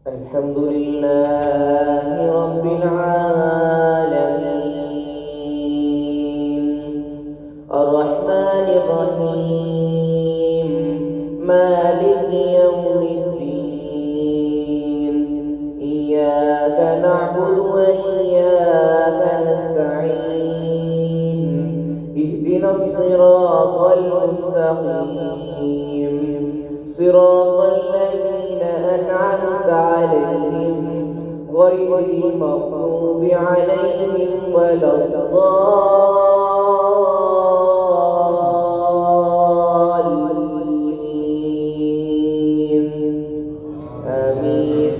الحمد لله رب العالمين الرحمن الرحيم مالك يوم الدين إياك نعبد وإياك نستعين اهدنا الصراط المستقيم صراط الذين أنعمت عليهم غير المغضوب عليهم ولا الضالين آمين.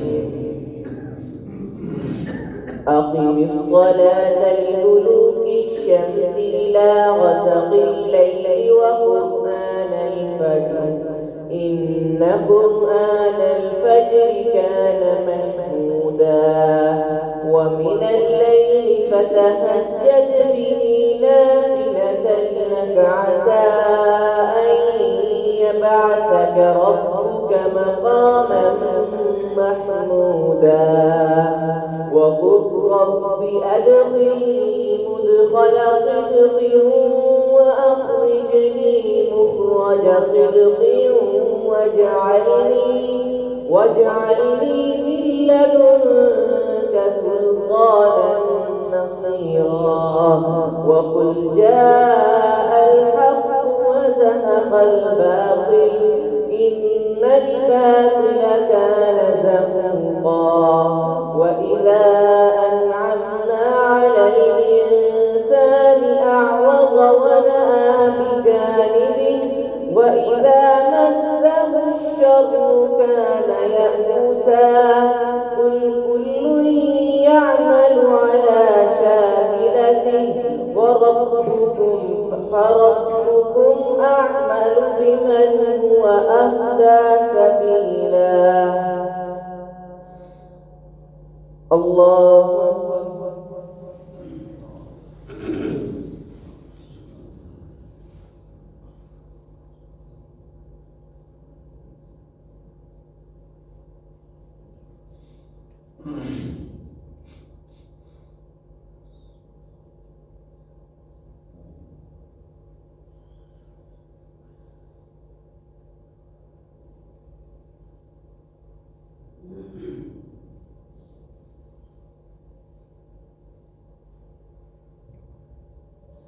أقم الصلاة لدلوك الشمس إلى غسق الليل وقرآن الفجر إن قرآن الفجر كان مشهودا ومن الليل فتهجد به نافلة لك عسى أن يبعثك ربك مقاما محمودا وقل رب أدخلني مدخل صدق وأخرجني مخرج صدق واجعلني من لدنك سلطانا نصيرا وقل جاء الحق وزهق الباطل إن الباطل كان زهوقا وإذا أنعمنا على الإنسان أعرض ونأى بجانبه وإذا مسه الشر كان يئوسا قل كل يعمل على شاكلته فربكم أعمل بمن هو أهدى سبيلا. الله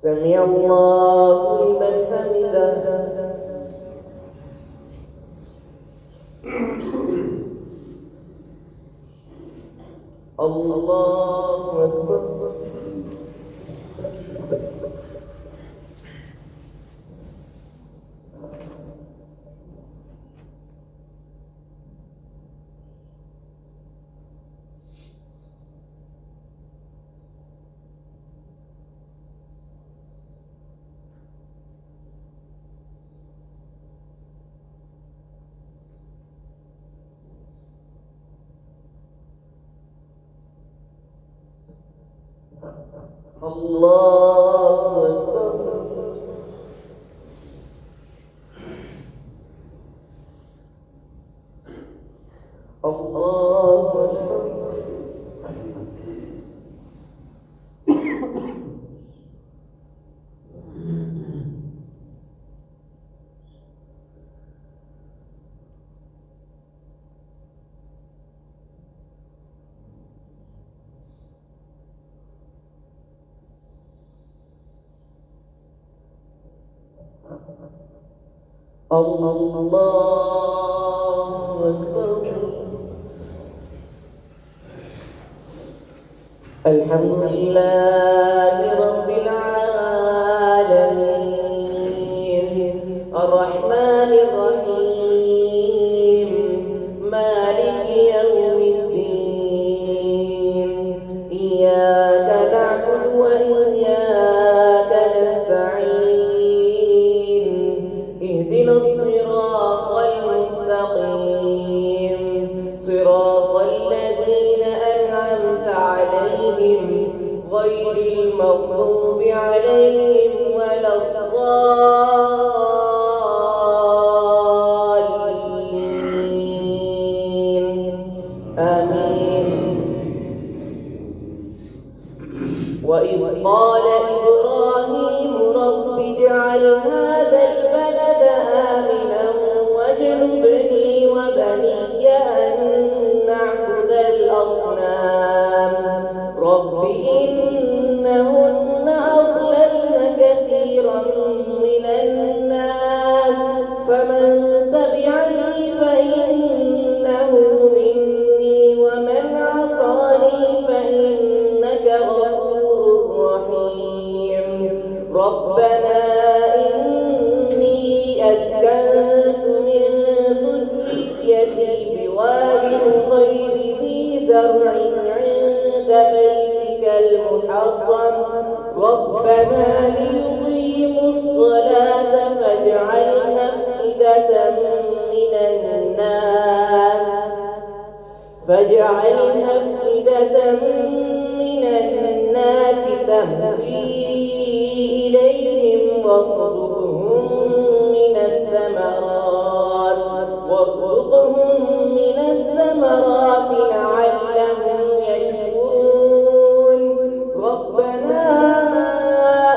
سمع الله لمن حمده. الله أكبر. الله أكبر. الله أكبر. الله أكبر. الحمد لله رب العالمين الرحمن الرحيم مالك يوم الدين إياك نعبد وإياك نستعين اهدنا الصراط المستقيم صراط الذين أنعمت عليهم غير المغضوب عليهم ولا الضالين آمين. وإذ قال إبراهيم رب اجعل هذا البلد آمنا واجنبني وبني أن نعبد الأصنام رب إنهن أضللن كثيرا من الناس فمن تبعني فإنه مني ومن عصاني فإنك غفور رحيم. ربنا إني أسكنت من ذريتي بواد غير ذي زرع عند بيتك المحرم ربنا ليقيموا الصلاة فاجعل أفئدة من الناس تهوي إليهم وارزقهم من الثمرات لعلهم يشكرون. ربنا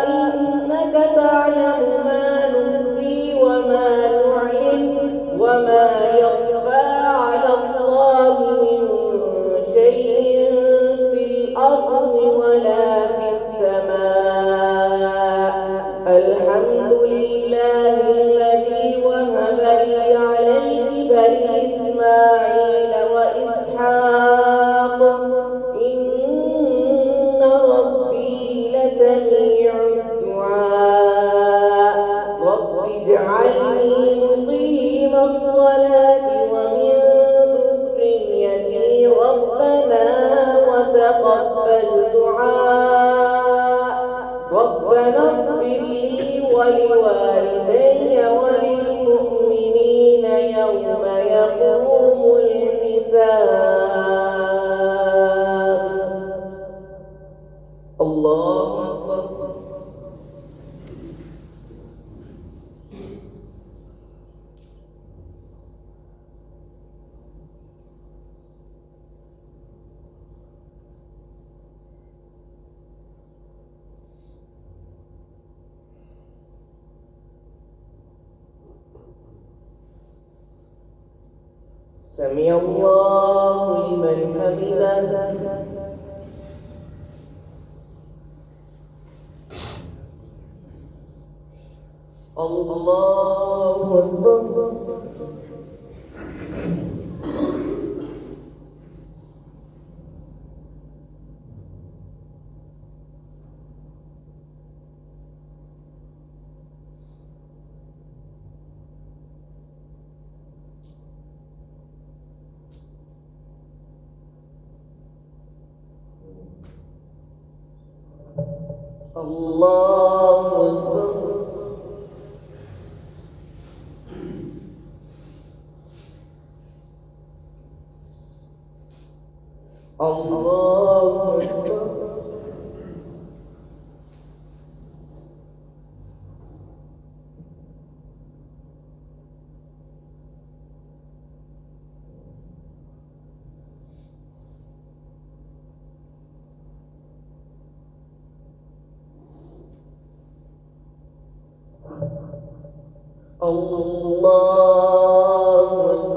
إنك تعلم ما نخفي وما نعلن وما يخفى على الله من شيء في الأرض ولا في السماء. الحمد لله الذي وهب لي على الكبر إسماعيل وإسحاق إن ربي لسميع الدعاء. رب اجعلني مقيم الصلاة ومن ذريتي ربنا وتقبل دعاء. ربنا اغفر لي ولوالدي وللمؤمنين يوم يقوم الحساب. الله أكبر. سمع الله لمن حمده. الله أكبر. الله أكبر. الله أكبر. الله أكبر.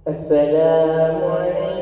السلام عليكم